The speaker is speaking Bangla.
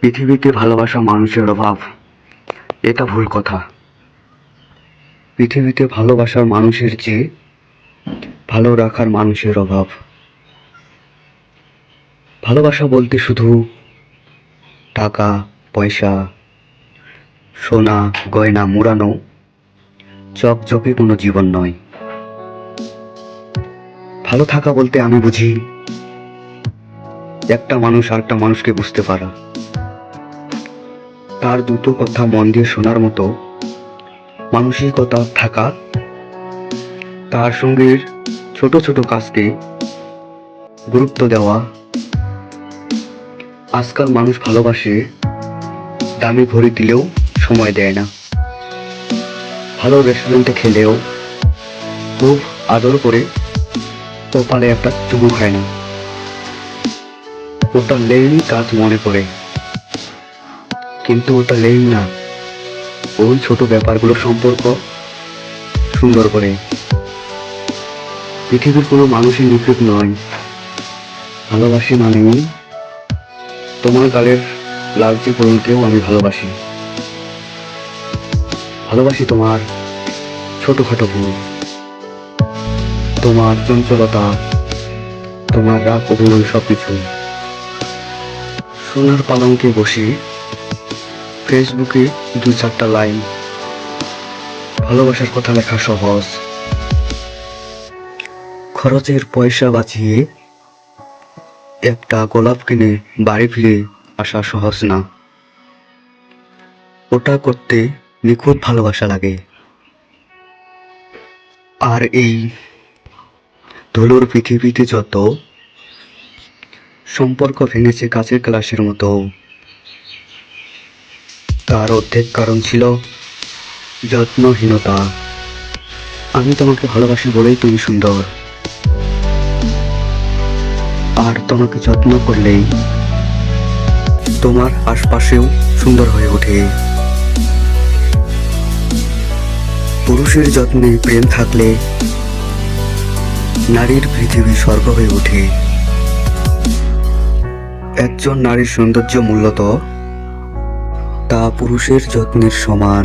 পৃথিবীতে ভালোবাসা মানুষের অভাব, এটা ভুল কথা। পৃথিবীতে ভালোবাসার মানুষের চেয়ে ভালো রাখার মানুষের অভাব। ভালোবাসা বলতে শুধু টাকা পয়সা, সোনা গয়না মুড়ানো চকচকে কোনো জীবন নয়। ভালো থাকা বলতে আমি বুঝি একটা মানুষ আরেকটা মানুষকে বুঝতে পারা, তার দুটো কথা মন দিয়ে শোনার মতো মানসিকতা থাকা, তার সঙ্গে ছোট ছোট কাজকে গুরুত্ব দেওয়া। আজকাল মানুষ ভালোবাসে, দামি ঘড়ি দিলেও সময় দেয় না, ভালো রেস্টুরেন্টে খেলেও খুব আদর করে কপালে একটা চুমু খায় না, ওটা লেই কাজ মনে করে। কিন্তু ওটা লেই না, ওই ছোট ব্যাপারগুলো সম্পর্ক সুন্দর করে। পৃথিবীর কোনো মানুষই নিখুঁত নয়। ভালোবাসি মানেই তোমার গালের লালচে পরনকেও আমি ভালোবাসি। ভালোবাসি তোমার ছোটখাটো ভুল, তোমার চঞ্চলতা, তোমার রাগ অভিমান সবকিছু। সোনার পালঙ্কে বসে ফেসবুকে 2-4টা লাইন, ভালোবাসার কথা লেখা সহজ। খরচের পয়সা বাঁচিয়ে একটা গোলাপ কিনে বাড়ি ফিরে আসা সহজ না, ওটা করতে নিখুঁত ভালোবাসা লাগে। আর এই ধুলোর পৃথিবীতে যত সম্পর্ক ভেঙেছে কাচের গ্লাসের মতো, তার অর্ধেক কারণ ছিল যত্নহীনতা। আমি তোমাকে ভালোবাসি বলেই তুমি সুন্দর, আর তোমাকে যত্ন করলেই তোমার আশপাশেও সুন্দর হয়ে ওঠে। পুরুষের যত্নে প্রেম থাকলে নারীর পৃথিবী স্বর্গ হয়ে ওঠে। একজন নারীর সৌন্দর্য মূলত তা পুরুষের যত্নের সমান।